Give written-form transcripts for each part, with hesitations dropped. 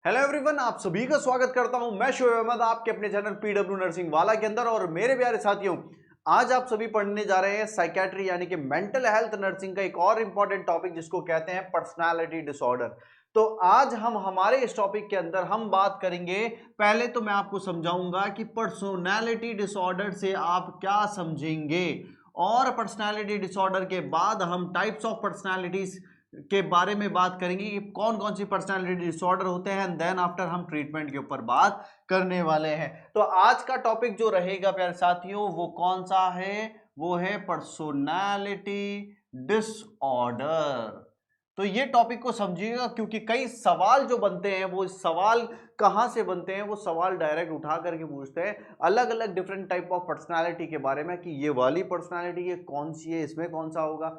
Hello everyone, आप सभी का स्वागत करता हूं। मैं शोएब अहमद आपके अपने चैनल पीडब्ल्यू नर्सिंग वाला के अंदर। और मेरे प्यारे साथियों, आज आप सभी पढ़ने जा रहे हैं साइकेट्री यानी कि मेंटल हेल्थ नर्सिंग का एक और इंपॉर्टेंट टॉपिक जिसको कहते हैं पर्सनालिटी डिसऑर्डर। तो आज हम हमारे इस टॉपिक के अंदर हम बात करेंगे। पहले तो मैं आपको समझाऊंगा कि पर्सनालिटी डिसऑर्डर से आप क्या समझेंगे, और पर्सनालिटी डिसऑर्डर के बाद हम टाइप्स ऑफ पर्सनालिटीज के बारे में बात करेंगे कि कौन कौन सी पर्सनालिटी डिसऑर्डर होते हैं। एंड देन आफ्टर हम ट्रीटमेंट के ऊपर बात करने वाले हैं। तो आज का टॉपिक जो रहेगा प्यारे साथियों वो कौन सा है? वो है पर्सनालिटी डिसऑर्डर। तो ये टॉपिक को समझिएगा, क्योंकि कई सवाल जो बनते हैं वो सवाल कहां से बनते हैं, वो सवाल डायरेक्ट उठा करके पूछते हैं अलग अलग डिफरेंट टाइप ऑफ पर्सनालिटी के बारे में कि ये वाली पर्सनालिटी ये कौन सी है, इसमें कौन सा होगा।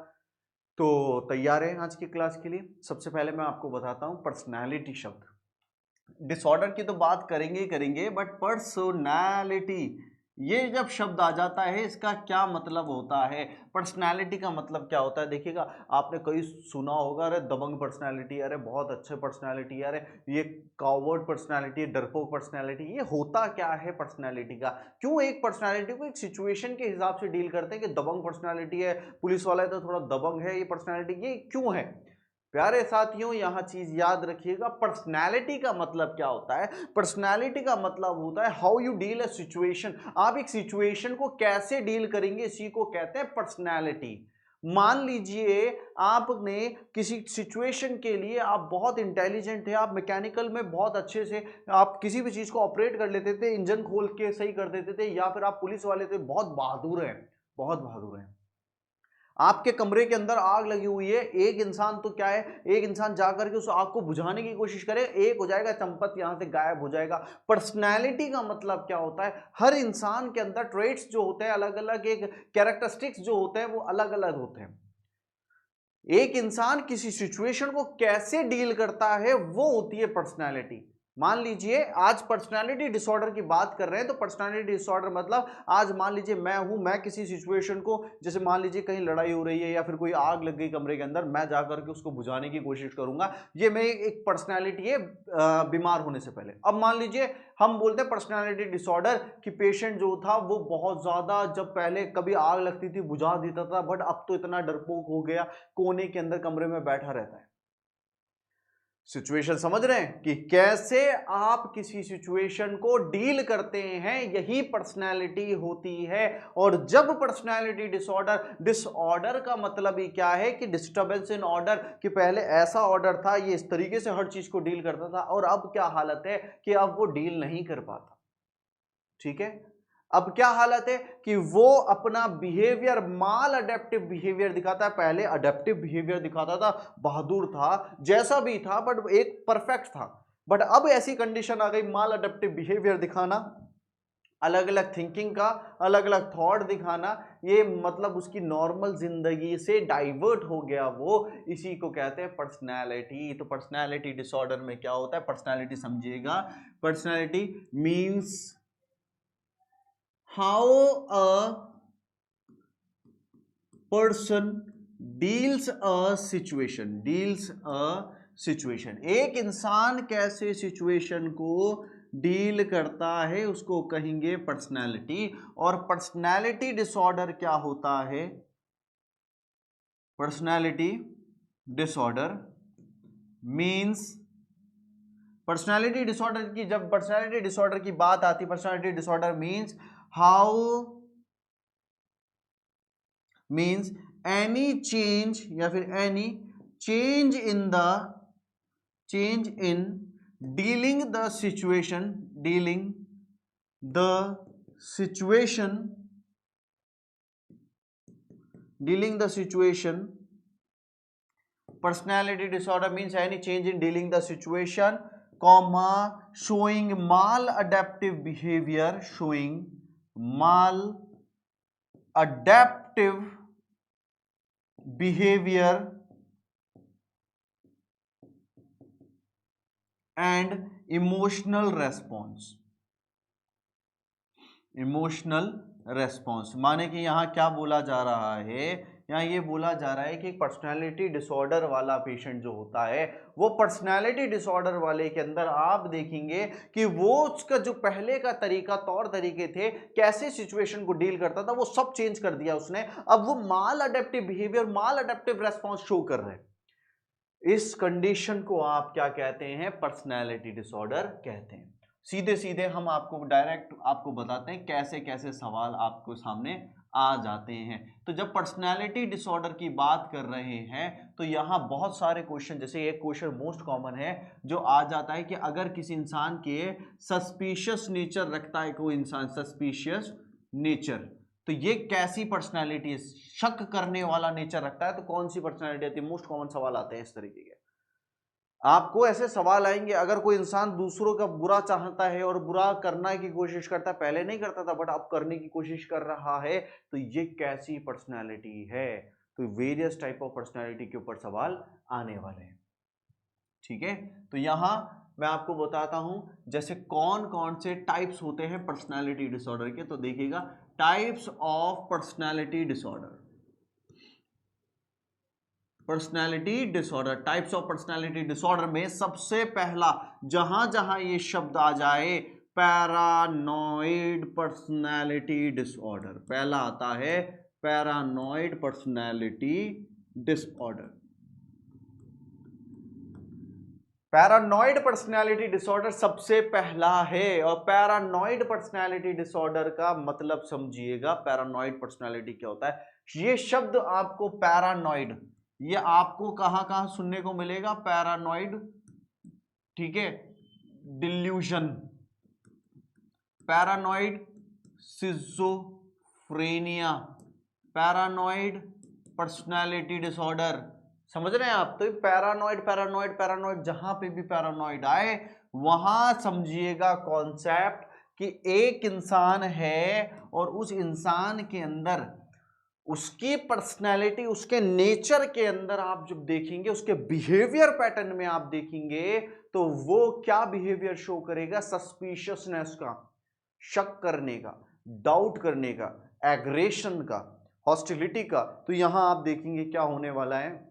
तो तैयार हैं आज की क्लास के लिए? सबसे पहले मैं आपको बताता हूं पर्सनालिटी शब्द। डिसऑर्डर की तो बात करेंगे ही करेंगे, बट पर्सनालिटी ये जब शब्द आ जाता है इसका क्या मतलब होता है, पर्सनालिटी का मतलब क्या होता है। देखिएगा, आपने कई सुना होगा, अरे दबंग पर्सनालिटी, अरे बहुत अच्छे पर्सनालिटी, अरे ये कावर्ड पर्सनालिटी, डरपोक पर्सनालिटी। ये होता क्या है पर्सनालिटी का? क्यों एक पर्सनालिटी को एक सिचुएशन के हिसाब से डील करते हैं कि दबंग पर्सनालिटी है, पुलिस वाला है तो थोड़ा दबंग है ये पर्सनालिटी, ये क्यों है? प्यारे साथियों, यहां चीज याद रखिएगा, पर्सनैलिटी का मतलब क्या होता है। पर्सनैलिटी का मतलब होता है how you deal a situation. आप एक सिचुएशन को कैसे डील करेंगे, इसी को कहते हैं पर्सनैलिटी। मान लीजिए आपने किसी सिचुएशन के लिए, आप बहुत इंटेलिजेंट थे, आप मैकेनिकल में बहुत अच्छे से आप किसी भी चीज को ऑपरेट कर लेते थे, इंजन खोल के सही कर देते थे, या फिर आप पुलिस वाले थे, बहुत बहादुर हैं, बहुत बहादुर हैं। आपके कमरे के अंदर आग लगी हुई है, एक इंसान तो क्या है, एक इंसान जाकर के उस आग को बुझाने की कोशिश करे, एक हो जाएगा चंपत, यहां से गायब हो जाएगा। पर्सनैलिटी का मतलब क्या होता है? हर इंसान के अंदर ट्रेट्स जो होते हैं अलग अलग, एक कैरेक्टरिस्टिक्स जो होते हैं वो अलग अलग होते हैं। एक इंसान किसी सिचुएशन को कैसे डील करता है वो होती है पर्सनैलिटी। मान लीजिए आज पर्सनैलिटी डिसऑर्डर की बात कर रहे हैं, तो पर्सनैलिटी डिसऑर्डर मतलब आज मान लीजिए मैं किसी सिचुएशन को, जैसे मान लीजिए कहीं लड़ाई हो रही है या फिर कोई आग लग गई कमरे के अंदर, मैं जाकर के उसको बुझाने की कोशिश करूंगा। ये मैं एक पर्सनैलिटी है बीमार होने से पहले। अब मान लीजिए हम बोलते हैं पर्सनैलिटी डिसऑर्डर कि पेशेंट जो था वो बहुत ज्यादा, जब पहले कभी आग लगती थी बुझा देता था, बट अब तो इतना डरपोक हो गया, कोने के अंदर कमरे में बैठा रहता है। सिचुएशन समझ रहे हैं कि कैसे आप किसी सिचुएशन को डील करते हैं, यही पर्सनैलिटी होती है। और जब पर्सनैलिटी डिसऑर्डर, डिसऑर्डर का मतलब ही क्या है कि डिस्टर्बेंस इन ऑर्डर, कि पहले ऐसा ऑर्डर था, ये इस तरीके से हर चीज को डील करता था, और अब क्या हालत है कि अब वो डील नहीं कर पाता। ठीक है, अब क्या हालत है कि वो अपना बिहेवियर, माल अडेप्टिव बिहेवियर दिखाता है। पहले अडेप्टिव बिहेवियर दिखाता था, बहादुर था, जैसा भी था, बट एक परफेक्ट था। बट अब ऐसी कंडीशन आ गई माल अडेप्टिव बिहेवियर दिखाना, अलग अलग थिंकिंग का, अलग अलग थॉट दिखाना, ये मतलब उसकी नॉर्मल जिंदगी से डाइवर्ट हो गया वो। इसी को कहते हैं पर्सनैलिटी। तो पर्सनैलिटी डिसऑर्डर में क्या होता है, पर्सनैलिटी समझिएगा। Personality means how a person deals a situation। एक इंसान कैसे सिचुएशन को डील करता है उसको कहेंगे पर्सनैलिटी। और पर्सनैलिटी डिसऑर्डर क्या होता है? Personality disorder means, personality disorder की, जब पर्सनैलिटी डिसऑर्डर की बात आती है, personality disorder means how, means any change, या फिर any change in the, change in dealing the situation, dealing the situation, dealing the situation. Personality disorder means any change in dealing the situation, comma, showing mall adaptive behaviour, showing mall adaptive behavior and emotional response। Emotional response माने कि यहां क्या बोला जा रहा है यहाँ ये बोला जा रहा है कि पर्सनैलिटी डिसऑर्डर वाला पेशेंट जो होता है, वो पर्सनैलिटी डिसऑर्डर वाले के अंदर आप देखेंगे कि वो उसका जो पहले का तरीका तौर तरीके थे, कैसे सिचुएशन को डील करता था, वो सब चेंज कर दिया उसने। अब वो माल अडेप्टिव बिहेवियर, माल अडेप्टिव रेस्पॉन्स शो कर रहे हैं। इस कंडीशन को आप क्या कहते हैं? पर्सनैलिटी डिसऑर्डर कहते हैं। सीधे सीधे हम आपको डायरेक्ट आपको बताते हैं कैसे कैसे सवाल आपको सामने आ जाते हैं। तो जब पर्सनैलिटी डिसऑर्डर की बात कर रहे हैं तो यहाँ बहुत सारे क्वेश्चन, जैसे एक क्वेश्चन मोस्ट कॉमन है जो आ जाता है कि अगर किसी इंसान के सस्पिशियस नेचर रखता है कोई इंसान, सस्पिशियस नेचर, तो ये कैसी पर्सनैलिटी है? शक करने वाला नेचर रखता है तो कौन सी पर्सनैलिटी आती है? मोस्ट कॉमन सवाल आते हैं इस तरीके के। आपको ऐसे सवाल आएंगे, अगर कोई इंसान दूसरों का बुरा चाहता है और बुरा करने की कोशिश करता है, पहले नहीं करता था बट अब करने की कोशिश कर रहा है, तो ये कैसी पर्सनैलिटी है? तो वेरियस टाइप ऑफ पर्सनैलिटी के ऊपर सवाल आने वाले हैं। ठीक है, तो यहां मैं आपको बताता हूं जैसे कौन कौन से टाइप्स होते हैं पर्सनैलिटी डिसऑर्डर के। तो देखिएगा, types of personality disorder. Personality disorder, types of personality disorder में सबसे पहला जहां जहां ये शब्द आ जाए, पैरानॉइड पर्सनैलिटी डिसऑर्डर, पहला आता है paranoid personality disorder. Paranoid personality disorder सबसे पहला है। और पैरानॉइड पर्सनैलिटी डिसऑर्डर का मतलब समझिएगा, पैरानॉइड पर्सनैलिटी क्या होता है। ये शब्द आपको पैरानॉइड, ये आपको कहां कहां सुनने को मिलेगा? पैरानॉइड, ठीक है, delusion, paranoid schizophrenia, paranoid personality disorder. समझ रहे हैं आप? तो पैरानॉइड पैरानॉइड पैरानॉइड, जहां पे भी पैरानॉइड आए वहां समझिएगा कॉन्सेप्ट कि एक इंसान है और उस इंसान के अंदर उसकी पर्सनैलिटी, उसके नेचर के अंदर आप जब देखेंगे, उसके बिहेवियर पैटर्न में आप देखेंगे तो वो क्या बिहेवियर शो करेगा? सस्पिशियसनेस का, शक करने का, डाउट करने का, एग्रेशन का, हॉस्टिलिटी का। तो यहां आप देखेंगे क्या होने वाला है।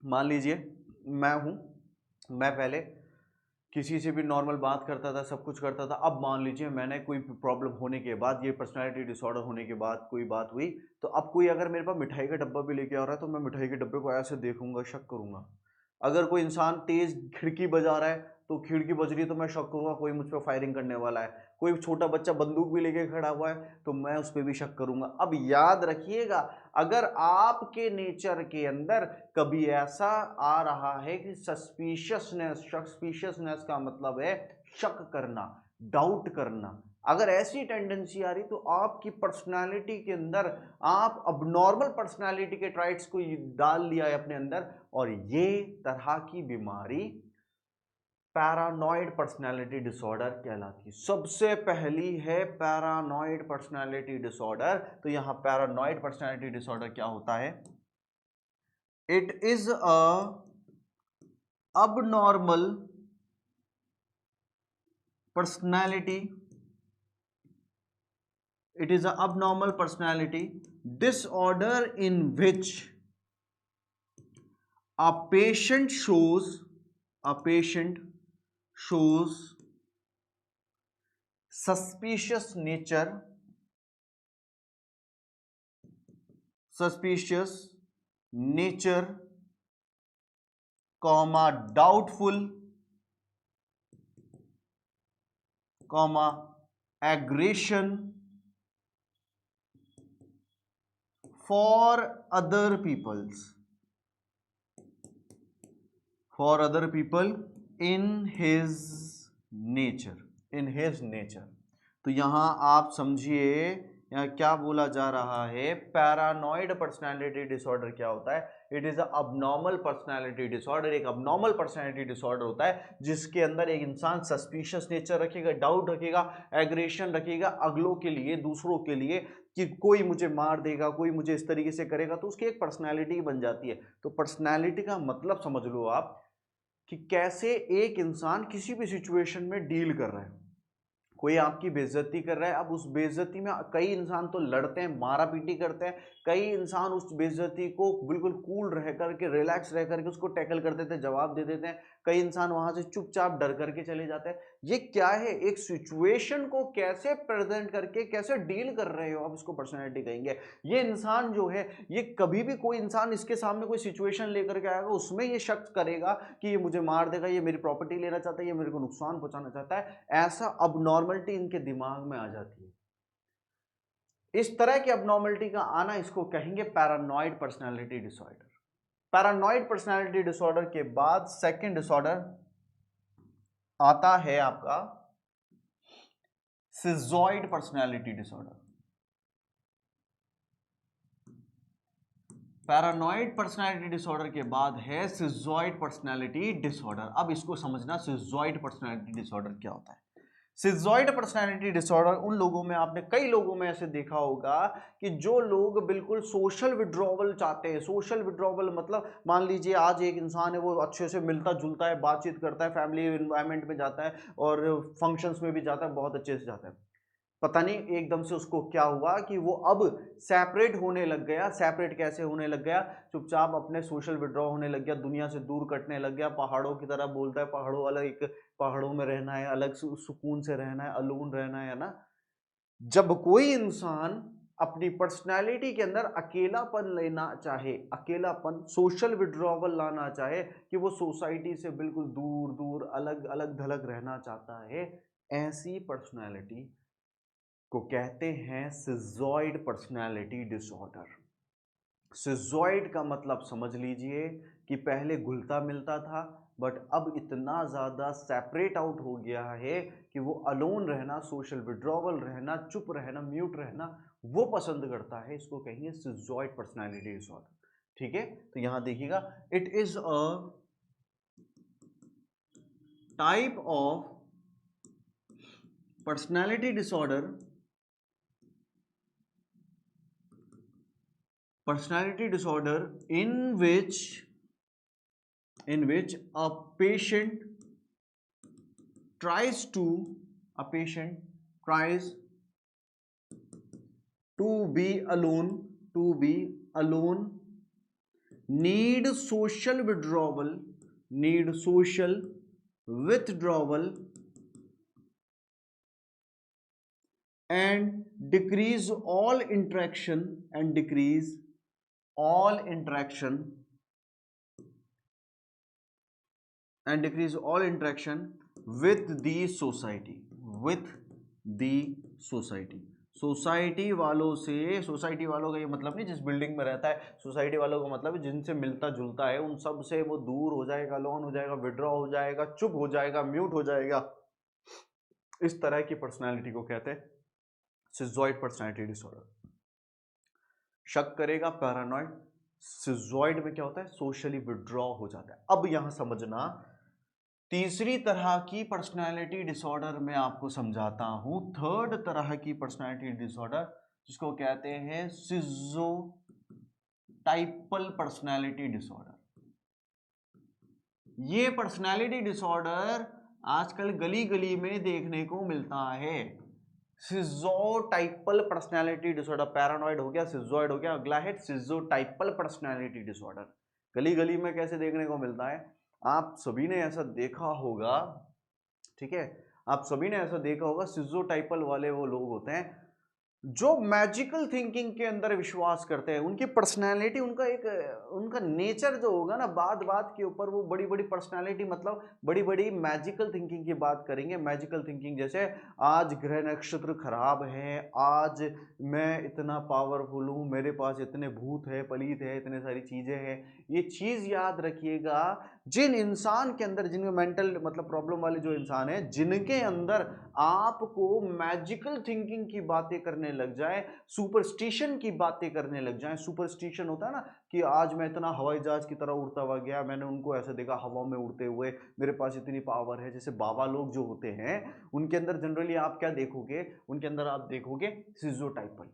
मान लीजिए मैं पहले किसी से भी नॉर्मल बात करता था, सब कुछ करता था। अब मान लीजिए मैंने कोई प्रॉब्लम होने के बाद, ये पर्सनालिटी डिसऑर्डर होने के बाद कोई बात हुई, तो अब कोई अगर मेरे पास मिठाई का डब्बा भी लेके आ रहा है तो मैं मिठाई के डब्बे को ऐसे देखूंगा, शक करूंगा। अगर कोई इंसान तेज खिड़की बजा रहा है तो खिड़की बज रही है तो मैं शक करूंगा कोई मुझ पर फायरिंग करने वाला है। कोई छोटा बच्चा बंदूक भी लेके खड़ा हुआ है तो मैं उस पर भी शक करूंगा। अब याद रखिएगा, अगर आपके नेचर के अंदर कभी ऐसा आ रहा है कि सस्पिशियसनेस, सस्पिशियसनेस का मतलब है शक करना, डाउट करना, अगर ऐसी टेंडेंसी आ रही तो आपकी पर्सनालिटी के अंदर आप अबनॉर्मल पर्सनालिटी के ट्राइट्स को डाल लिया है अपने अंदर, और ये तरह की बीमारी पैरानॉइड पर्सनालिटी डिसऑर्डर कहलाती है। सबसे पहली है पैरानॉइड पर्सनालिटी डिसऑर्डर। तो यहां पैरानॉइड पर्सनालिटी डिसऑर्डर क्या होता है? It is a abnormal personality, it is an abnormal personality disorder in which a patient shows suspicious nature comma doubtful comma aggression for other people in his nature। तो यहां आप समझिए यहाँ क्या बोला जा रहा है। पैरानॉइड पर्सनालिटी डिसऑर्डर क्या होता है? It is abnormal personality disorder. एक अबनॉर्मल पर्सनालिटी डिसऑर्डर होता है जिसके अंदर एक इंसान सस्पिशियस नेचर रखेगा, डाउट रखेगा, एग्रेशन रखेगा अगलों के लिए, दूसरों के लिए, कि कोई मुझे मार देगा, कोई मुझे इस तरीके से करेगा, तो उसकी एक पर्सनालिटी बन जाती है। तो पर्सनालिटी का मतलब समझ लो आप कि कैसे एक इंसान किसी भी सिचुएशन में डील कर रहा है। कोई आपकी बेइज्जती कर रहा है, अब उस बेइज्जती में कई इंसान तो लड़ते हैं, मारा पीटी करते हैं, कई इंसान उस बेइज्जती को बिल्कुल कूल रह करके, रिलैक्स रह करके उसको टैकल कर देते हैं, जवाब दे देते हैं। कई इंसान वहां से चुपचाप डर करके चले जाते हैं। ये क्या है, एक सिचुएशन को कैसे प्रेजेंट करके कैसे डील कर रहे हो आप, इसको पर्सनैलिटी कहेंगे। ये इंसान जो है, ये कभी भी कोई इंसान इसके सामने कोई सिचुएशन लेकर के आएगा, उसमें ये शक करेगा कि ये मुझे मार देगा, ये मेरी प्रॉपर्टी लेना चाहता है, ये मेरे को नुकसान पहुंचाना चाहता है, ऐसा अबनॉर्मलिटी इनके दिमाग में आ जाती है। इस तरह की अबनॉर्मलिटी का आना, इसको कहेंगे paranoid personality disorder. Paranoid personality disorder के बाद सेकंड डिसऑर्डर आता है आपका schizoid personality disorder. Paranoid personality disorder के बाद है सिजॉइड पर्सनैलिटी डिसऑर्डर। अब इसको समझना, सिजॉइड पर्सनैलिटी डिसऑर्डर क्या होता है। सिजॉइड पर्सनैलिटी डिसऑर्डर उन लोगों में, आपने कई लोगों में ऐसे देखा होगा कि जो लोग बिल्कुल सोशल विड्रॉवल चाहते हैं। सोशल विड्रॉवल मतलब मान लीजिए आज एक इंसान है, वो अच्छे से मिलता जुलता है, बातचीत करता है, फैमिली एनवायरनमेंट में जाता है और फंक्शंस में भी जाता है, बहुत अच्छे से जाता है। पता नहीं एकदम से उसको क्या हुआ कि वो अब सेपरेट होने लग गया। सेपरेट कैसे होने लग गया, चुपचाप अपने सोशल विड्रॉ होने लग गया, दुनिया से दूर कटने लग गया, पहाड़ों की तरह बोलता है, पहाड़ों अलग, एक पहाड़ों में रहना है, अलग सुकून से रहना है, अलोन रहना है ना। जब कोई इंसान अपनी पर्सनैलिटी के अंदर अकेलापन लेना चाहे, अकेलापन, सोशल विड्रॉवल लाना चाहे, कि वो सोसाइटी से बिल्कुल दूर दूर अलग अलग धलग रहना चाहता है, ऐसी पर्सनैलिटी को कहते हैं सिजॉइड पर्सनैलिटी डिसऑर्डर। सिजॉइड का मतलब समझ लीजिए कि पहले घुलता मिलता था, बट अब इतना ज़्यादा सेपरेट आउट हो गया है कि वो अलोन रहना, सोशल विड्रॉवल रहना, चुप रहना, म्यूट रहना वो पसंद करता है। इसको कहेंगे सिजॉइड पर्सनैलिटी डिसऑर्डर। ठीक है, तो यहां देखिएगा, it is a type of personality disorder, personality disorder in which a patient tries to a patient tries to be alone, need social withdrawal and decrease all interaction with the society। Society वालों से, society वालों का ये मतलब नहीं जिस building में रहता है, सोसाइटी वालों का मतलब है जिनसे मिलता जुलता है, उन सब से वो दूर हो जाएगा, अलोन हो जाएगा, विड्रॉ हो जाएगा, चुप हो जाएगा, म्यूट हो जाएगा। इस तरह की पर्सनैलिटी को कहते हैं सिजॉइड पर्सनैलिटी डिसऑर्डर। शक करेगा पैरानॉइड। सिजॉइड में क्या होता है, सोशली विड्रॉ हो जाता है। अब यहां समझना, तीसरी तरह की पर्सनैलिटी डिसऑर्डर मैं आपको समझाता हूं। थर्ड तरह की पर्सनैलिटी डिसऑर्डर जिसको कहते हैं सिजोटाइपल पर्सनैलिटी डिसऑर्डर। ये पर्सनैलिटी डिसऑर्डर आजकल गली गली में देखने को मिलता है। सिजोटाइपल पर्सनैलिटी डिसऑर्डर, पैरानॉइड हो गया, सिजोइड हो गया, अगला है सिजोटाइपल पर्सनैलिटी डिसऑर्डर। गली गली में कैसे देखने को मिलता है, आप सभी ने ऐसा देखा होगा, ठीक है, आप सभी ने ऐसा देखा होगा, सिजोटाइपल वाले वो लोग होते हैं जो मैजिकल थिंकिंग के अंदर विश्वास करते हैं। उनकी पर्सनैलिटी, उनका नेचर जो होगा ना, बात बात के ऊपर वो बड़ी बड़ी पर्सनैलिटी, मतलब बड़ी बड़ी मैजिकल थिंकिंग की बात करेंगे। मैजिकल थिंकिंग जैसे आज ग्रह नक्षत्र खराब है, आज मैं इतना पावरफुल हूँ, मेरे पास इतने भूत है, पलीत है, इतने सारी चीजें हैं। ये चीज याद रखिएगा, जिन इंसान के अंदर, जिनके मेंटल मतलब प्रॉब्लम वाले जो इंसान है, जिनके अंदर आपको मैजिकल थिंकिंग की बातें करने लग जाए, सुपरस्टिशन की बातें करने लग जाए। सुपरस्टिशन होता है ना कि आज मैं इतना हवाई जहाज की तरह उड़ता हुआ गया, मैंने उनको ऐसे देखा हवा में उड़ते हुए, मेरे पास इतनी पावर है। जैसे बाबा लोग जो होते हैं, उनके अंदर जनरली आप क्या देखोगे, उनके अंदर आप देखोगे सिजोटाइपल।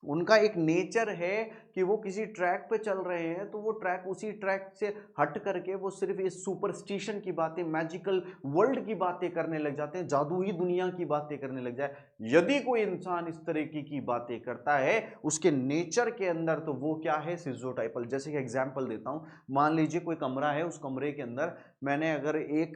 उनका एक नेचर है कि वो किसी ट्रैक पे चल रहे हैं तो वो ट्रैक उसी ट्रैक से हट करके वो सिर्फ इस सुपरस्टिशन की बातें, मैजिकल वर्ल्ड की बातें करने लग जाते हैं, जादुई दुनिया की बातें करने लग जाए। यदि कोई इंसान इस तरीके की बातें करता है उसके नेचर के अंदर, तो वो क्या है, सिजोटाइपल। जैसे कि एग्जांपल देता हूं, मान लीजिए कोई कमरा है, उस कमरे के अंदर मैंने अगर एक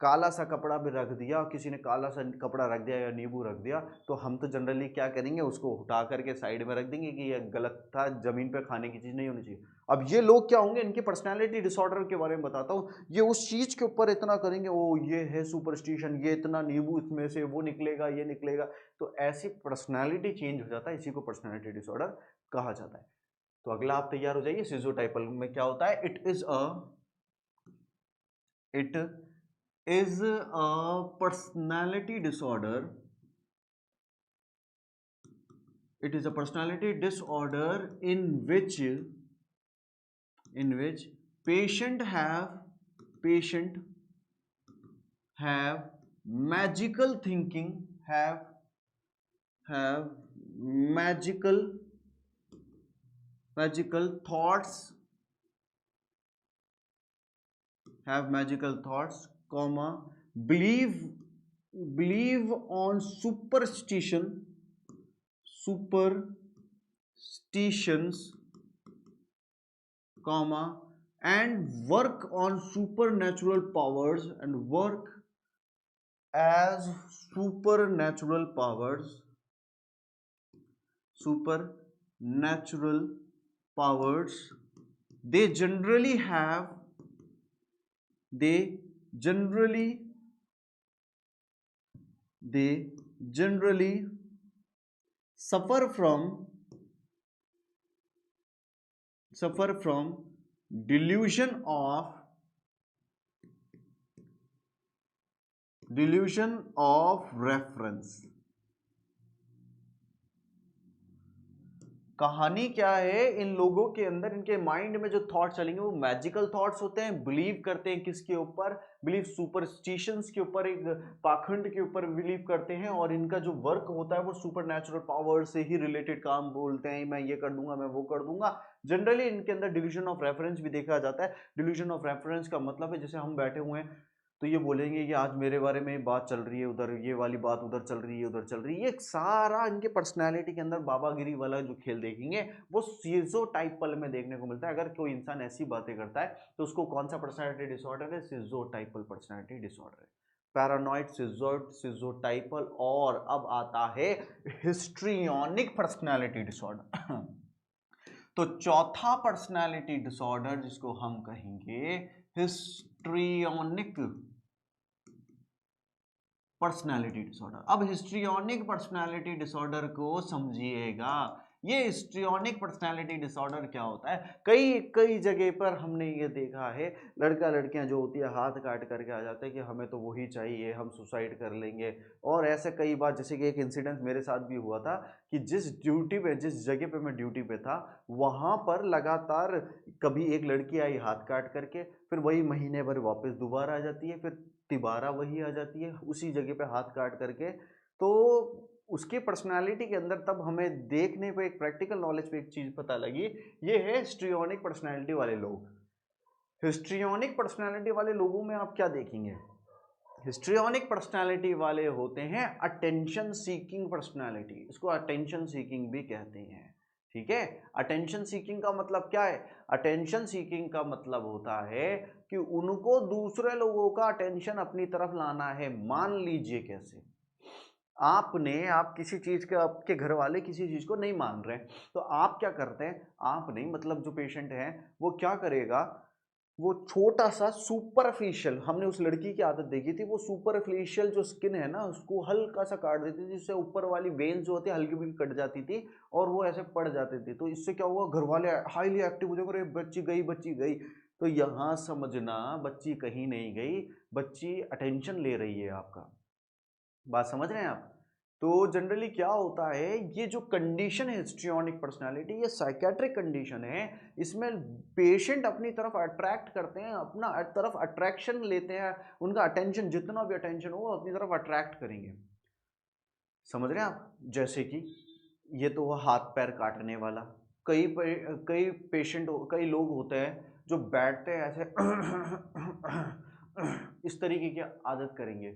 काला सा कपड़ा भी रख दिया और किसी ने काला सा कपड़ा रख दिया या नींबू रख दिया, तो हम तो जनरली क्या करेंगे, उसको उठा करके साइड में रख देंगे कि ये गलत था, जमीन पे खाने की चीज नहीं होनी चाहिए। अब ये लोग क्या होंगे, इनके पर्सनालिटी डिसऑर्डर के बारे में बताता हूँ, ये उस चीज के ऊपर इतना करेंगे, ओ ये है सुपरस्टिशन, ये इतना नींबू इसमें से वो निकलेगा, ये निकलेगा। तो ऐसी पर्सनैलिटी चेंज हो जाता है, इसी को पर्सनैलिटी डिसऑर्डर कहा जाता है। तो अगला आप तैयार हो जाइए। सिजोटाइपल में क्या होता है, it is a personality disorder. It is a personality disorder in which patient have magical thinking, have magical thoughts, comma, believe on superstitions, comma, and work on supernatural powers, and work as supernatural powers. They generally suffer from delusion of reference. कहानी क्या है, इन लोगों के अंदर, इनके mind में जो thought चलेंगे वो मैजिकल थॉट्स होते हैं। बिलीव करते हैं किसके ऊपर, बिलीव सुपरस्टिशंस के ऊपर, एक पाखंड के ऊपर बिलीव करते हैं। और इनका जो वर्क होता है वो सुपरनैचुरल पावर से ही रिलेटेड काम बोलते हैं, मैं ये कर दूंगा, मैं वो कर दूंगा। जनरली इनके अंदर डिल्यूजन ऑफ रेफरेंस भी देखा जाता है। डिल्यूजन ऑफ रेफरेंस का मतलब है जैसे हम बैठे हुए हैं तो ये बोलेंगे कि आज मेरे बारे में बात चल रही है, उधर ये वाली बात उधर चल रही है, उधर चल रही है। ये सारा इनके पर्सनैलिटी के अंदर बाबागिरी वाला जो खेल देखेंगे वो सिजोटाइपल में देखने को मिलता है। अगर कोई इंसान ऐसी बातें करता है तो उसको कौन सा पर्सनैलिटी डिसऑर्डर है, सिजोटाइपल पर्सनैलिटी डिसऑर्डर है, पैरानॉइड सिजोटाइपल। और अब आता है हिस्ट्रियोनिक पर्सनैलिटी डिसऑर्डर। तो चौथा पर्सनैलिटी डिसऑर्डर जिसको हम कहेंगे हिस्ट्रियोनिक पर्सनैलिटी डिसऑर्डर। अब हिस्ट्रियोनिक पर्सनैलिटी डिसऑर्डर को समझिएगा। ये हिस्ट्रियोनिक पर्सनैलिटी डिसऑर्डर क्या होता है, कई जगह पर हमने ये देखा है, लड़का लड़कियां जो होती है हाथ काट करके आ जाते हैं कि हमें तो वही चाहिए, हम सुसाइड कर लेंगे। और ऐसे कई बार, जैसे कि एक इंसिडेंट मेरे साथ भी हुआ था कि जिस जगह पे मैं ड्यूटी पे था वहां पर लगातार कभी एक लड़की आई हाथ काट करके, फिर वही महीने भर वापस दोबारा आ जाती है, फिर तिबारा वही आ जाती है उसी जगह पे हाथ काट करके। तो उसके पर्सनालिटी के अंदर तब हमें देखने पे, एक प्रैक्टिकल नॉलेज पे एक चीज पता लगी, ये है हिस्ट्रियोनिक पर्सनालिटी वाले लोग। हिस्ट्रियोनिक पर्सनालिटी वाले लोगों में आप क्या देखेंगे, हिस्ट्रियोनिक पर्सनालिटी वाले होते हैं अटेंशन सीकिंग पर्सनालिटी, इसको अटेंशन सीकिंग भी कहते हैं। ठीक है, अटेंशन सीकिंग का मतलब क्या है, अटेंशन सीकिंग का मतलब होता है कि उनको दूसरे लोगों का अटेंशन अपनी तरफ लाना है। मान लीजिए कैसे, आप किसी चीज के, आपके घर वाले किसी चीज को नहीं मान रहे, तो आप क्या करते हैं, आप नहीं मतलब जो पेशेंट है वो क्या करेगा, वो छोटा सा सुपरफिशियल, हमने उस लड़की की आदत देखी थी, वो सुपरफिशियल जो स्किन है ना उसको हल्का सा काट देती थी, जिससे ऊपर वाली वेन्स जो होती है हल्की फुल्की कट जाती थी और वो ऐसे पड़ जाते थे। तो इससे क्या हुआ, घर वाले हाईली एक्टिव हो जाएंगे, बच्ची गई, बच्ची गई। तो यहाँ समझना, बच्ची कहीं नहीं गई, बच्ची अटेंशन ले रही है आपका। बात समझ रहे हैं आप। तो जनरली क्या होता है, ये जो कंडीशन है हिस्ट्रियोनिक पर्सनालिटी, ये साइकेट्रिक कंडीशन है। इसमें पेशेंट अपनी तरफ अट्रैक्ट करते हैं, अपना तरफ अट्रैक्शन लेते हैं, उनका अटेंशन, जितना भी अटेंशन हो अपनी तरफ अट्रैक्ट करेंगे। समझ रहे हैं आप। ये तो हुआ हाथ पैर काटने वाला। कई लोग होते हैं जो बैठते हैं ऐसे इस तरीके की आदत करेंगे।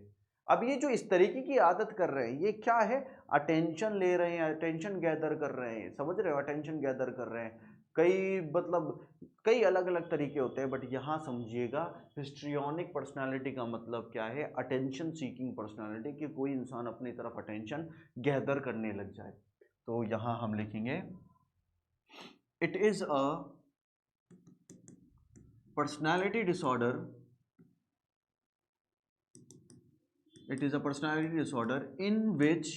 अब ये जो इस तरीके की आदत कर रहे हैं, ये क्या है? अटेंशन ले रहे हैं, अटेंशन गैदर कर रहे हैं, समझ रहे हो? अटेंशन गैदर कर रहे हैं। कई अलग अलग तरीके होते हैं, बट यहाँ समझिएगा हिस्ट्रियोनिक पर्सनालिटी का मतलब क्या है? अटेंशन सीकिंग पर्सनालिटी, कि कोई इंसान अपनी तरफ अटेंशन गैदर करने लग जाए। तो यहाँ हम लिखेंगे it is a personality disorder, it is a personality disorder in which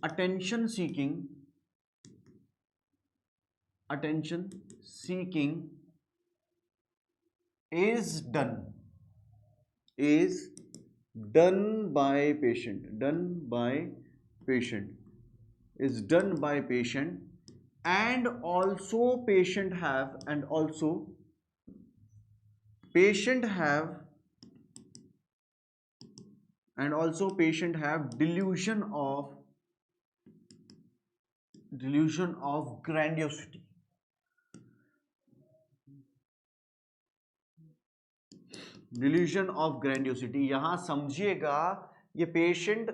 attention seeking is done by patient, and also patient have delusion of grandiosity. Delusion of grandiosity. यहां समझिएगा ये पेशेंट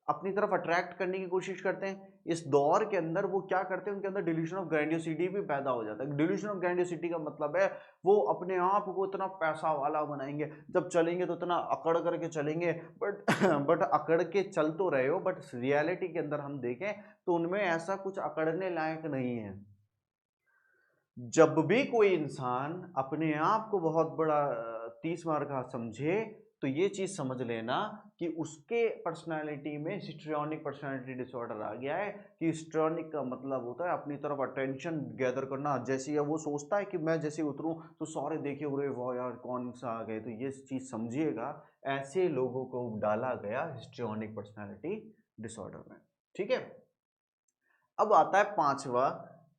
अपनी तरफ अट्रैक्ट करने की कोशिश करते हैं। इस दौर के अंदर वो क्या करते हैं, उनके अंदर डिल्यूजन ऑफ ग्रैंडियोसिटी भी पैदा हो जाता है। डिल्यूजन ऑफ ग्रैंडियोसिटी का मतलब है वो अपने आप को इतना पैसा वाला बनाएंगे, जब चलेंगे तो इतना अकड़ करके चलेंगे, बट अकड़ के चल तो रहे हो, बट रियलिटी के अंदर हम देखें तो उनमें ऐसा कुछ अकड़ने लायक नहीं है। जब भी कोई इंसान अपने आप को बहुत बड़ा 30 मार का समझे, तो ये चीज समझ लेना कि उसके पर्सनालिटी में हिस्ट्रियोनिक पर्सनालिटी डिसऑर्डर आ गया है। कि हिस्ट्रियोनिक का मतलब होता है अपनी तरफ अटेंशन गैदर करना। जैसे वो सोचता है कि मैं जैसे उतरूं तो सारे देखे उरे वाह यार कौन सा आ गए, तो ये चीज समझिएगा ऐसे लोगों को डाला गया हिस्ट्रियोनिक पर्सनालिटी डिसऑर्डर में। ठीक है, अब आता है पांचवा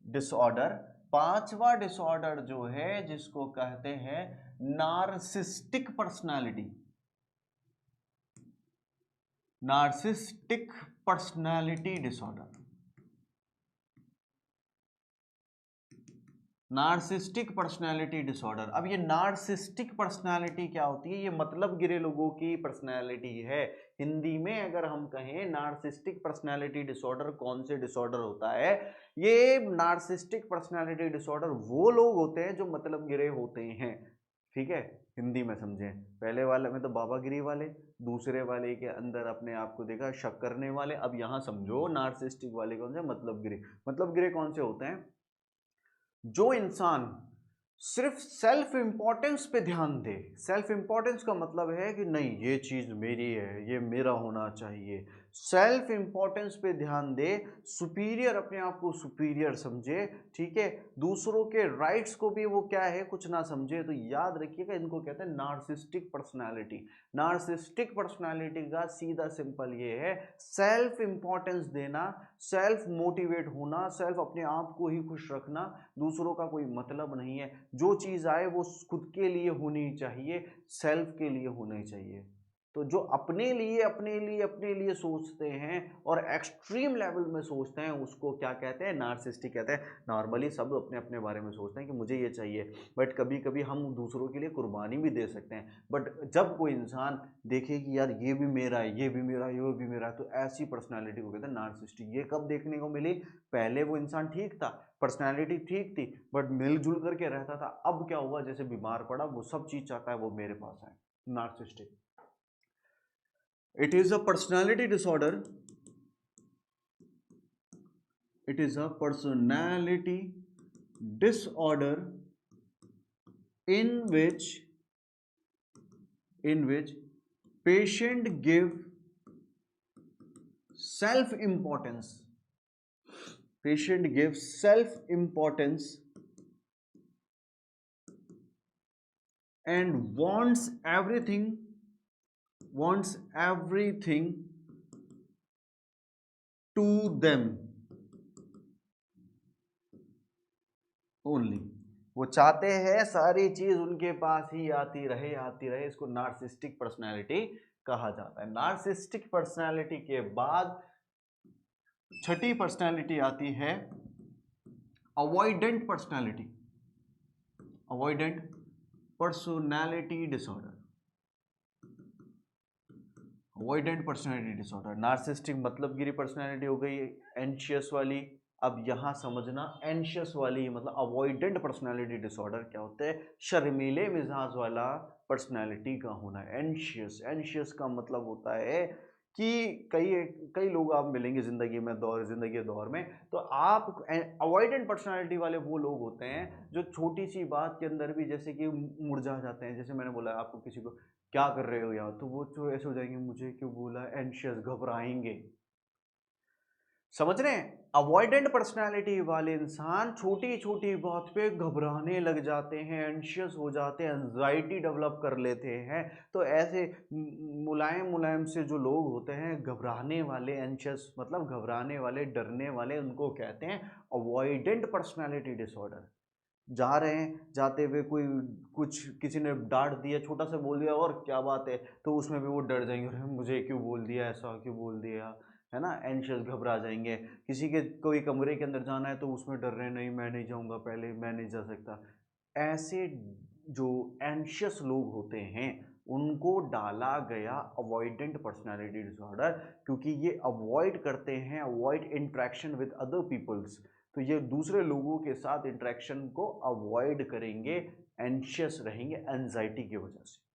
डिसऑर्डर। पांचवा डिसऑर्डर जो है जिसको कहते हैं narcissistic personality. Narcissistic personality disorder. Narcissistic personality disorder. अब ये नार्सिस्टिक पर्सनालिटी क्या होती है? ये मतलब गिरे लोगों की पर्सनालिटी है। हिंदी में अगर हम कहें नार्सिस्टिक पर्सनालिटी डिसऑर्डर कौन से डिसऑर्डर होता है, ये नार्सिस्टिक पर्सनालिटी डिसऑर्डर वो लोग होते हैं जो मतलब गिरे होते हैं। ठीक है, हिंदी में समझें। पहले वाले में तो बाबागिरी वाले, दूसरे वाले के अंदर अपने आप को देखा शक करने वाले। अब यहां समझो नार्सिस्टिक वाले कौन से? मतलब गिरे। मतलब गिरे कौन से होते हैं? जो इंसान सिर्फ सेल्फ इंपॉर्टेंस पे ध्यान दे। सेल्फ इंपॉर्टेंस का मतलब है कि नहीं ये चीज मेरी है, ये मेरा होना चाहिए। सेल्फ इंपॉर्टेंस पे ध्यान दे, सुपीरियर अपने आप को सुपीरियर समझे। ठीक है, दूसरों के राइट्स को भी वो क्या है कुछ ना समझे। तो याद रखिएगा इनको कहते हैं नार्सिस्टिक पर्सनालिटी। नार्सिस्टिक पर्सनालिटी का सीधा सिंपल ये है सेल्फ इंपॉर्टेंस देना, सेल्फ मोटिवेट होना, सेल्फ अपने आप को ही खुश रखना, दूसरों का कोई मतलब नहीं है। जो चीज आए वो खुद के लिए होनी चाहिए, सेल्फ के लिए होनी चाहिए। तो जो अपने लिए सोचते हैं और एक्सट्रीम लेवल में सोचते हैं उसको क्या कहते हैं? नार्सिस्टिक कहते हैं। नॉर्मली सब अपने अपने बारे में सोचते हैं कि मुझे ये चाहिए, बट कभी कभी हम दूसरों के लिए कुर्बानी भी दे सकते हैं। बट जब कोई इंसान देखे कि यार ये भी मेरा है, ये भी मेरा है, ये भी मेरा है, तो ऐसी पर्सनैलिटी को कहते हैं नार्सिस्टिक। ये कब देखने को मिली? पहले वो इंसान ठीक था, पर्सनैलिटी ठीक थी, बट मिलजुल करके रहता था। अब क्या हुआ? जैसे बीमार पड़ा, वो सब चीज चाहता है वो मेरे पास है। Narcissistic. It is a personality disorder. It is a personality disorder in which patient give self importance. Patient gives self importance and wants everything to them only. वो चाहते हैं सारी चीज उनके पास ही आती रहे। इसको नार्सिस्टिक पर्सनालिटी कहा जाता है। नार्सिस्टिक पर्सनालिटी के बाद छठी पर्सनैलिटी आती है avoidant personality, avoidant personality disorder, avoidant personality disorder. Narcissistic मतलबगिरी पर्सनैलिटी हो गई, एंशियस वाली। अब यहां समझना एंशियस वाली मतलब अवॉइडेंट पर्सनैलिटी डिसऑर्डर क्या होता है, शर्मीले मिजाज वाला पर्सनैलिटी का होना। एंशियस, एंशियस का मतलब होता है कि कई कई लोग आप मिलेंगे जिंदगी में, जिंदगी के दौर में, तो आप अवॉइडेंट पर्सनालिटी वाले वो लोग होते हैं जो छोटी सी बात के अंदर भी जैसे कि मुरझा जाते हैं। जैसे मैंने बोला आपको, किसी को क्या कर रहे हो यार, तो वो तो ऐसे हो जाएंगे, मुझे क्यों बोला, एंशियस, घबराएंगे। समझ रहे हैं? अवॉइडेंट पर्सनालिटी वाले इंसान छोटी छोटी बात पे घबराने लग जाते हैं, एंशियस हो जाते हैं, एंजाइटी डेवलप कर लेते हैं। तो ऐसे मुलायम मुलायम से जो लोग होते हैं, घबराने वाले, एंशियस मतलब घबराने वाले, डरने वाले, उनको कहते हैं अवॉइडेंट पर्सनालिटी डिसऑर्डर। जा रहे हैं, जाते हुए कोई कुछ किसी ने डांट दिया, छोटा सा बोल दिया और क्या बात है, तो उसमें भी वो डर जाएंगे, अरे मुझे क्यों बोल दिया, ऐसा क्यों बोल दिया, है ना, एंशियस, घबरा जाएंगे। किसी के कोई कमरे के अंदर जाना है तो उसमें डर रहे हैं, नहीं मैं नहीं जाऊंगा, पहले मैं नहीं जा सकता। ऐसे जो एंशियस लोग होते हैं उनको डाला गया अवॉइडेंट पर्सनालिटी डिसऑर्डर, क्योंकि ये अवॉइड करते हैं, avoid interaction with other peoples. तो ये दूसरे लोगों के साथ इंटरेक्शन को अवॉइड करेंगे, एंशियस रहेंगे एंजाइटी की वजह से।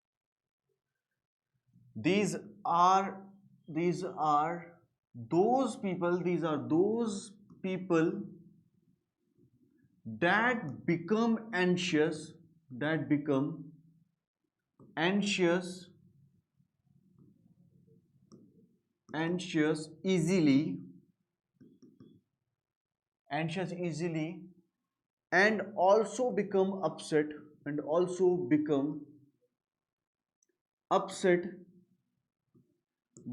these are these are those people, these are those people that become anxious, that become anxious anxious easily, anxious easily, and also become upset, and also become upset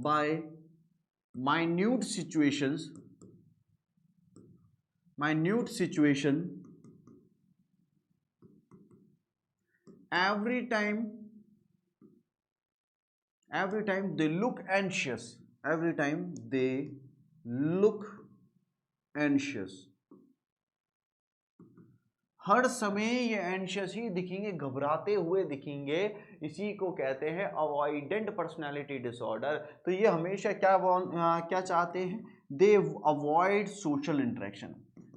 by minute situations, minute situation, every time, every time they look anxious, every time they look anxious, हर समय ये anxious ही दिखेंगे, घबराते हुए दिखेंगे। इसी को कहते हैं अवॉइडेंट पर्सनालिटी डिसऑर्डर। तो ये हमेशा क्या चाहते हैं, they avoid social interaction,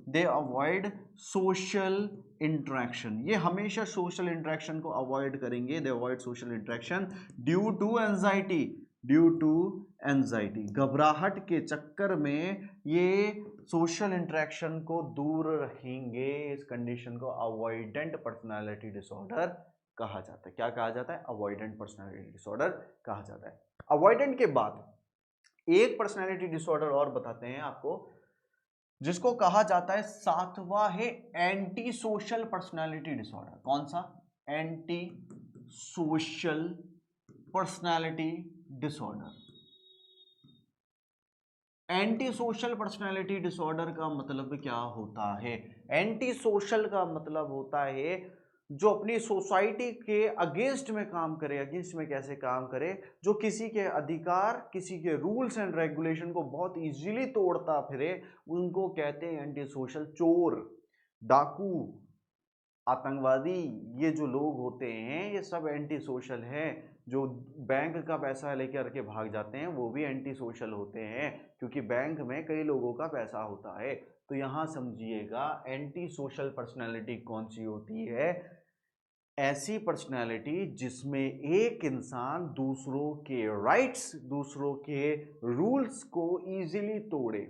they avoid social interaction, ये हमेशा सोशल इंटरेक्शन को अवॉइड करेंगे, they avoid social interaction due to anxiety, due to anxiety, घबराहट के चक्कर में ये सोशल इंटरेक्शन को दूर रखेंगे। इस कंडीशन को अवॉइडेंट पर्सनालिटी डिसऑर्डर कहा जाता है। क्या कहा जाता है? अवॉइडेंट पर्सनालिटी डिसऑर्डर कहा जाता है। अवॉइडेंट के बाद एक पर्सनालिटी डिसऑर्डर और बताते हैं आपको, जिसको कहा जाता है सातवां है एंटी सोशल पर्सनालिटी डिसऑर्डर। कौन सा? Anti social personality disorder. Anti social personality disorder का मतलब क्या होता है? एंटी सोशल का मतलब होता है जो अपनी सोसाइटी के अगेंस्ट में काम करे। अगेंस्ट में कैसे काम करे? जो किसी के अधिकार, किसी के रूल्स एंड रेगुलेशन को बहुत इजीली तोड़ता फिरे, उनको कहते हैं एंटी सोशल। चोर, डाकू, आतंकवादी, ये जो लोग होते हैं ये सब एंटी सोशल हैं। जो बैंक का पैसा लेकर के भाग जाते हैं वो भी एंटी सोशल होते हैं, क्योंकि बैंक में कई लोगों का पैसा होता है। तो यहां समझिएगा एंटी सोशल पर्सनैलिटी कौन सी होती है? ऐसी पर्सनैलिटी जिसमें एक इंसान दूसरों के राइट्स, दूसरों के रूल्स को इजीली तोड़े।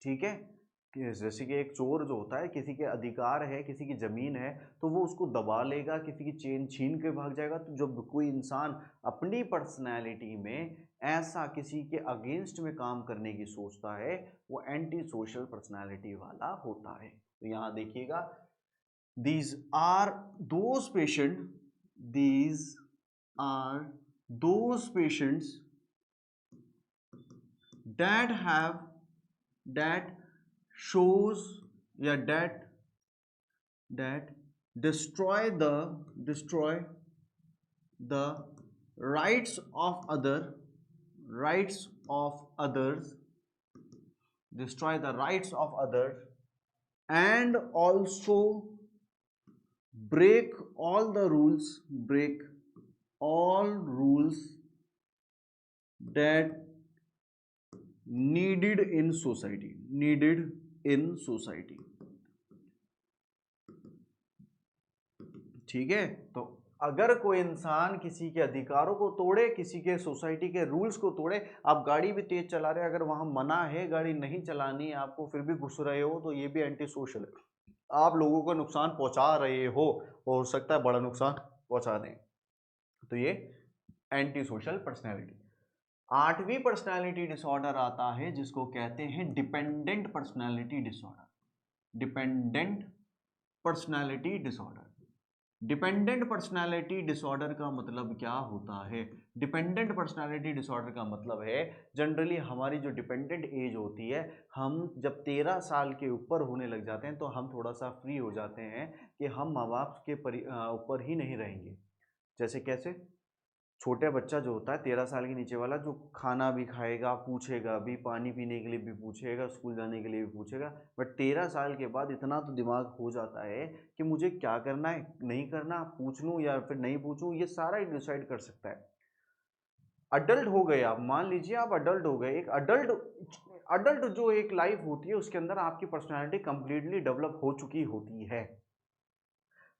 ठीक है? जैसे कि एक चोर जो होता है, किसी के अधिकार है, किसी की जमीन है, तो वो उसको दबा लेगा, किसी की चेन छीन के भाग जाएगा। तो जब कोई इंसान अपनी पर्सनैलिटी में ऐसा किसी के अगेंस्ट में काम करने की सोचता है, वो एंटी सोशल पर्सनैलिटी वाला होता है। तो यहां देखिएगा, these are those patient, these are those patients that have, that shows, या that destroy the rights of other, rights of others, destroy the rights of others, and also break all the rules, break all rules that needed in society, needed in society। ठीक है, तो अगर कोई इंसान किसी के अधिकारों को तोड़े, किसी के सोसाइटी के रूल्स को तोड़े, आप गाड़ी भी तेज चला रहे हैं, अगर वहां मना है गाड़ी नहीं चलानी है आपको, फिर भी घुस रहे हो, तो ये भी एंटी सोशल है। आप लोगों को नुकसान पहुंचा रहे हो सकता है बड़ा नुकसान पहुंचा दें, तो ये एंटी सोशल पर्सनैलिटी। आठवीं पर्सनैलिटी डिसऑर्डर आता है जिसको कहते हैं dependent personality disorder. Dependent personality disorder. Dependent personality disorder का मतलब क्या होता है? डिपेंडेंट पर्सनालिटी डिसऑर्डर का मतलब है जनरली हमारी जो डिपेंडेंट एज होती है, हम जब 13 साल के ऊपर होने लग जाते हैं तो हम थोड़ा सा फ्री हो जाते हैं कि हम माँ बाप के ऊपर ही नहीं रहेंगे। जैसे कैसे? छोटे बच्चा जो होता है 13 साल के नीचे वाला, जो खाना भी खाएगा, पूछेगा भी, पानी पीने के लिए भी पूछेगा, स्कूल जाने के लिए भी पूछेगा, बट 13 साल के बाद इतना तो दिमाग हो जाता है कि मुझे क्या करना है, नहीं करना, पूछ लूँ या फिर नहीं पूछूं, ये सारा डिसाइड कर सकता है। अडल्ट हो गए आप, मान लीजिए आप अडल्ट हो गए। एक अडल्ट अडल्ट जो एक लाइफ होती है उसके अंदर आपकी पर्सनैलिटी कंप्लीटली डेवलप हो चुकी होती है।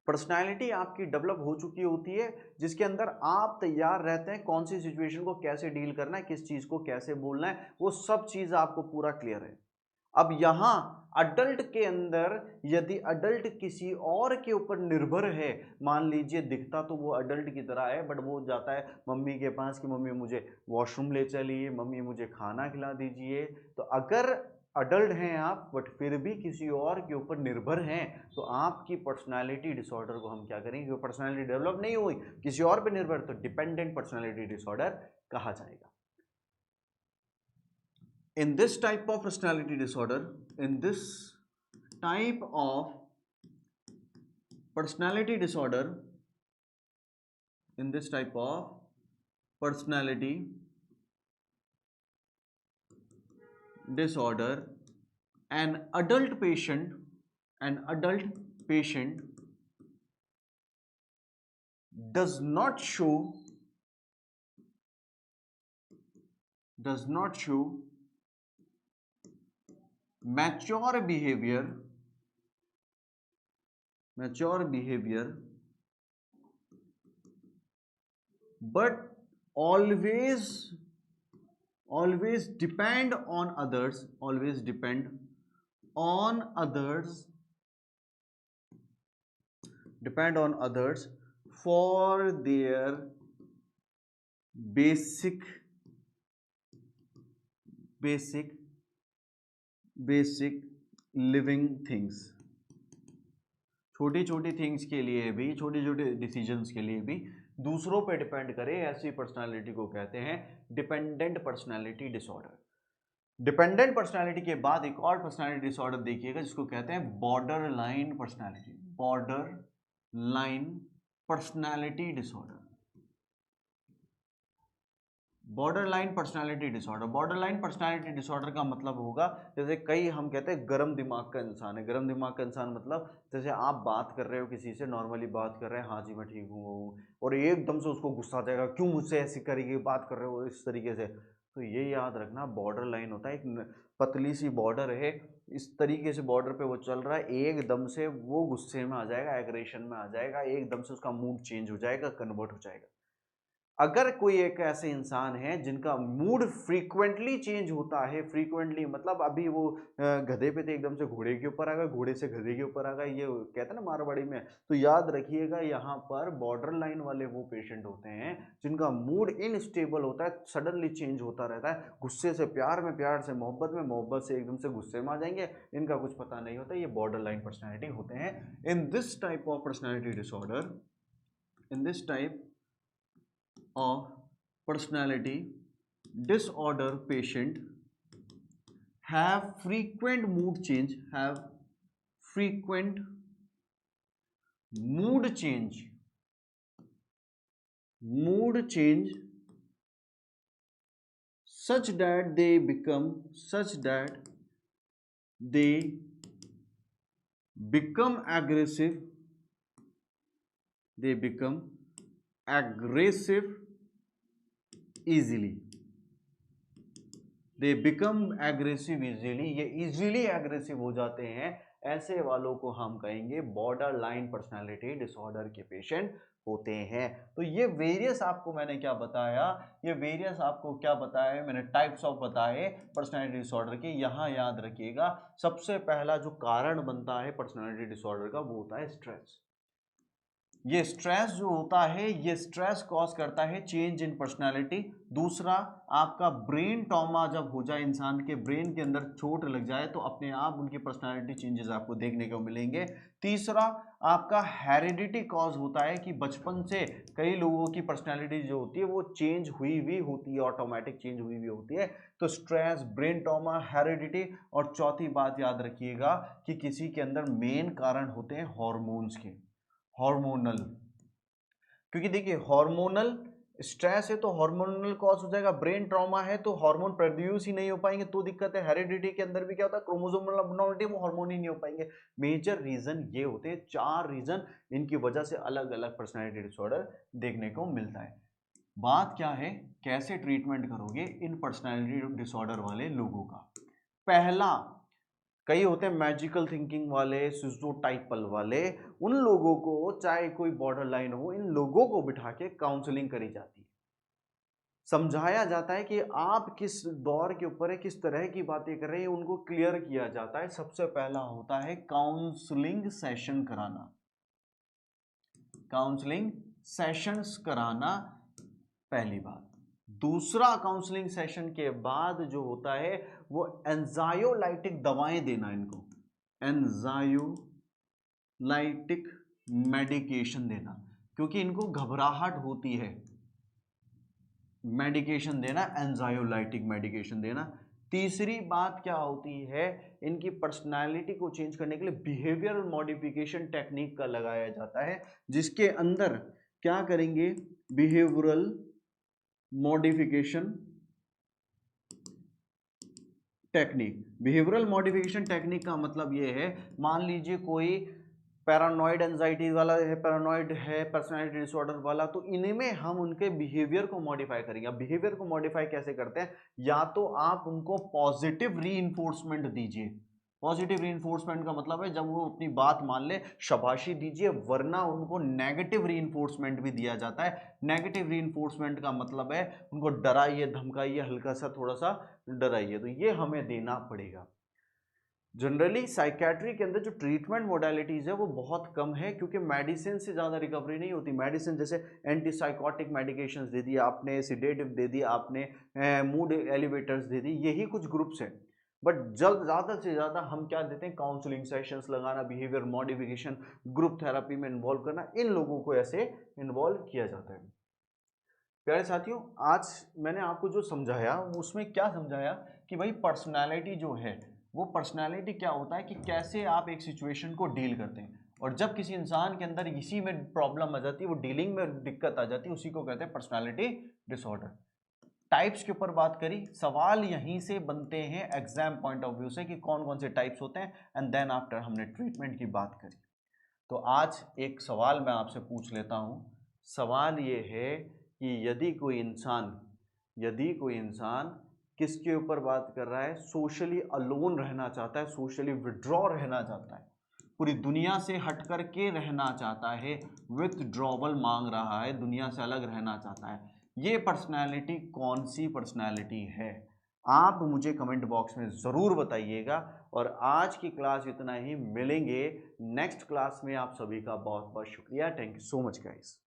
पर्सनालिटी आपकी डेवलप हो चुकी होती है जिसके अंदर आप तैयार रहते हैं कौन सी सिचुएशन को कैसे डील करना है, किस चीज को कैसे बोलना है, वो सब चीज आपको पूरा क्लियर है। अब यहां अडल्ट के अंदर यदि अडल्ट किसी और के ऊपर निर्भर है, मान लीजिए दिखता तो वो अडल्ट की तरह है बट वो जाता है मम्मी के पास कि मम्मी मुझे वॉशरूम ले चलिए, मम्मी मुझे खाना खिला दीजिए, तो अगर अडल्ट हैं आप बट फिर भी किसी और के ऊपर निर्भर हैं, तो आपकी पर्सनालिटी डिसऑर्डर को हम क्या करेंगे? पर्सनालिटी डेवलप नहीं हुई, किसी और पे निर्भर, तो डिपेंडेंट पर्सनालिटी डिसऑर्डर कहा जाएगा। In this type of personality disorder, in this type of personality disorder, in this type of personality disorder, an adult patient, an adult patient does not show, does not show mature behavior, mature behavior, but always always depend on others, always depend on others, depend on others for their basic basic basic living things। छोटी छोटी things के लिए भी, छोटे छोटे decisions के लिए भी दूसरों पे डिपेंड करे, ऐसी पर्सनालिटी को कहते हैं dependent personality disorder. Dependent personality के बाद एक और पर्सनालिटी डिसऑर्डर देखिएगा जिसको कहते हैं border line personality. Border line personality disorder. Border line personality disorder. Border line personality disorder का मतलब होगा, जैसे कई हम कहते हैं गर्म दिमाग का इंसान है। गर्म दिमाग का इंसान मतलब जैसे आप बात कर रहे हो किसी से, नॉर्मली बात कर रहे हैं, हाँ जी मैं ठीक हूँ, और एकदम से उसको गुस्सा आ जाएगा, क्यों मुझसे ऐसी तरीके की बात कर रहे हो इस तरीके से। तो ये याद रखना, बॉर्डर लाइन होता है एक पतली सी बॉर्डर है, इस तरीके से बॉर्डर पे वो चल रहा है, एकदम से वो गुस्से में आ जाएगा, एग्रेशन में आ जाएगा, एकदम से उसका मूड चेंज हो जाएगा, कन्वर्ट हो जाएगा। अगर कोई एक ऐसे इंसान है जिनका मूड फ्रीक्वेंटली चेंज होता है, फ्रीक्वेंटली मतलब अभी वो गधे पे थे एकदम से घोड़े के ऊपर आ गए, घोड़े से गधे के ऊपर आ गए, ये कहते हैं ना मारवाड़ी में, तो याद रखिएगा यहाँ पर बॉर्डर लाइन वाले वो पेशेंट होते हैं जिनका मूड इनस्टेबल होता है, सडनली चेंज होता रहता है, गुस्से से प्यार में, प्यार से मोहब्बत में, मोहब्बत से एकदम से गुस्से में आ जाएंगे, इनका कुछ पता नहीं होता, ये बॉर्डर लाइन पर्सनैलिटी होते हैं। In this type of personality disorder, in this type of personality disorder, patient have frequent mood change, have frequent mood change, mood change such that they become, such that they become aggressive, they become aggressive easily, they become aggressive easily, ये easily aggressive हो जाते हैं, ऐसे वालों को हम कहेंगे border line personality disorder के पेशेंट होते हैं। तो ये वेरियस आपको मैंने क्या बताया, ये वेरियस आपको क्या बताया मैंने, टाइप्स ऑफ बताए पर्सनैलिटी डिसऑर्डर के। यहाँ याद रखिएगा सबसे पहला जो कारण बनता है पर्सनैलिटी डिसऑर्डर का वो होता है स्ट्रेस। ये स्ट्रेस जो होता है ये स्ट्रेस कॉज करता है चेंज इन पर्सनालिटी। दूसरा, आपका ब्रेन ट्रॉमा जब हो जाए, इंसान के ब्रेन के अंदर चोट लग जाए तो अपने आप उनकी पर्सनालिटी चेंजेस आपको देखने को मिलेंगे। तीसरा, आपका हेरिडिटी कॉज होता है कि बचपन से कई लोगों की पर्सनालिटी जो होती है वो चेंज हुई हुई होती है, ऑटोमेटिक चेंज हुई हुई होती है। तो स्ट्रेस, ब्रेन ट्रॉमा, हेरिडिटी। और चौथी बात याद रखिएगा कि किसी के अंदर मेन कारण होते हैं हॉर्मोन्स के, हार्मोनल। क्योंकि देखिए हार्मोनल स्ट्रेस है तो हार्मोनल कॉज हो जाएगा, ब्रेन ट्रॉमा है तो हार्मोन प्रोड्यूस ही नहीं हो पाएंगे तो दिक्कत है। हेरिडिटी के अंदर भी क्या होता है, क्रोमोसोमल अबनॉर्मलिटी, वो हार्मोन ही नहीं हो पाएंगे। मेजर रीजन ये होते हैं, 4 रीजन, इनकी वजह से अलग अलग पर्सनैलिटी डिसऑर्डर देखने को मिलता है। बात क्या है, कैसे ट्रीटमेंट करोगे इन पर्सनैलिटी डिसऑर्डर वाले लोगों का। पहला, कई होते हैं मैजिकल थिंकिंग वाले, सिजोटाइपल वाले, उन लोगों को चाहे कोई बॉर्डर लाइन हो, इन लोगों को बिठा के काउंसलिंग करी जाती है, समझाया जाता है कि आप किस दौर के ऊपर है, किस तरह की बातें कर रहे हैं, उनको क्लियर किया जाता है। सबसे पहला होता है काउंसलिंग सेशन कराना, काउंसलिंग सेशंस कराना, पहली बात। दूसरा, काउंसलिंग सेशन के बाद जो होता है वो एंजायोलाइटिक दवाएं देना, इनको एंजायोलाइटिक मेडिकेशन देना, क्योंकि इनको घबराहट होती है, मेडिकेशन देना, एंजायोलाइटिक मेडिकेशन देना। तीसरी बात क्या होती है, इनकी पर्सनालिटी को चेंज करने के लिए बिहेवियरल मॉडिफिकेशन टेक्निक का लगाया जाता है, जिसके अंदर क्या करेंगे, behavioural modification technique. Behavioural modification technique का मतलब ये है, मान लीजिए कोई पैरानॉइड एंजाइटी वाला है, पैरानॉइड है, पर्सनालिटी डिसऑर्डर वाला, तो इनमें हम उनके बिहेवियर को मॉडिफाई करेंगे। अब बिहेवियर को मॉडिफाई कैसे करते हैं, या तो आप उनको पॉजिटिव रीइंफोर्समेंट दीजिए। पॉजिटिव रीइंफोर्समेंट का मतलब है जब वो अपनी बात मान ले शाबाशी दीजिए, वरना उनको नेगेटिव रीइंफोर्समेंट भी दिया जाता है। नेगेटिव रीइंफोर्समेंट का मतलब है उनको डराइए, धमकाइए, हल्का सा थोड़ा सा डराइए, तो ये हमें देना पड़ेगा। जनरली साइकेट्री के अंदर जो ट्रीटमेंट मोडालिटीज है वो बहुत कम है, क्योंकि मेडिसिन से ज़्यादा रिकवरी नहीं होती। मेडिसिन जैसे एंटीसाइकोटिक मेडिकेशंस दे दिया आपने, सिडेटिव दे दिया आपने, मूड एलिवेटर्स दे दी, यही कुछ ग्रुप्स हैं। बट जल्द ज़्यादा से ज़्यादा हम क्या देते हैं, काउंसलिंग सेशंस लगाना, बिहेवियर मॉडिफिकेशन, ग्रुप थेरेपी में इन्वॉल्व करना, इन लोगों को ऐसे इन्वॉल्व किया जाता है। प्यारे साथियों, आज मैंने आपको जो समझाया उसमें क्या समझाया कि भाई पर्सनालिटी जो है वो पर्सनालिटी क्या होता है कि कैसे आप एक सिचुएशन को डील करते हैं, और जब किसी इंसान के अंदर इसी में प्रॉब्लम आ जाती है, वो डीलिंग में दिक्कत आ जाती है, उसी को कहते हैं पर्सनालिटी डिसऑर्डर। टाइप्स के ऊपर बात करी, सवाल यहीं से बनते हैं एग्जाम पॉइंट ऑफ व्यू से कि कौन कौन से टाइप्स होते हैं, एंड देन आफ्टर हमने ट्रीटमेंट की बात करी। तो आज एक सवाल मैं आपसे पूछ लेता हूँ। सवाल ये है कि यदि कोई इंसान किसके ऊपर बात कर रहा है, सोशली अलोन रहना चाहता है, सोशली विड्रॉ रहना चाहता है, पूरी दुनिया से हट कर के रहना चाहता है, विथड्रॉवल मांग रहा है, दुनिया से अलग रहना चाहता है, ये पर्सनैलिटी कौन सी पर्सनैलिटी है, आप मुझे कमेंट बॉक्स में ज़रूर बताइएगा। और आज की क्लास इतना ही, मिलेंगे नेक्स्ट क्लास में। आप सभी का बहुत बहुत शुक्रिया। Thank you so much guys.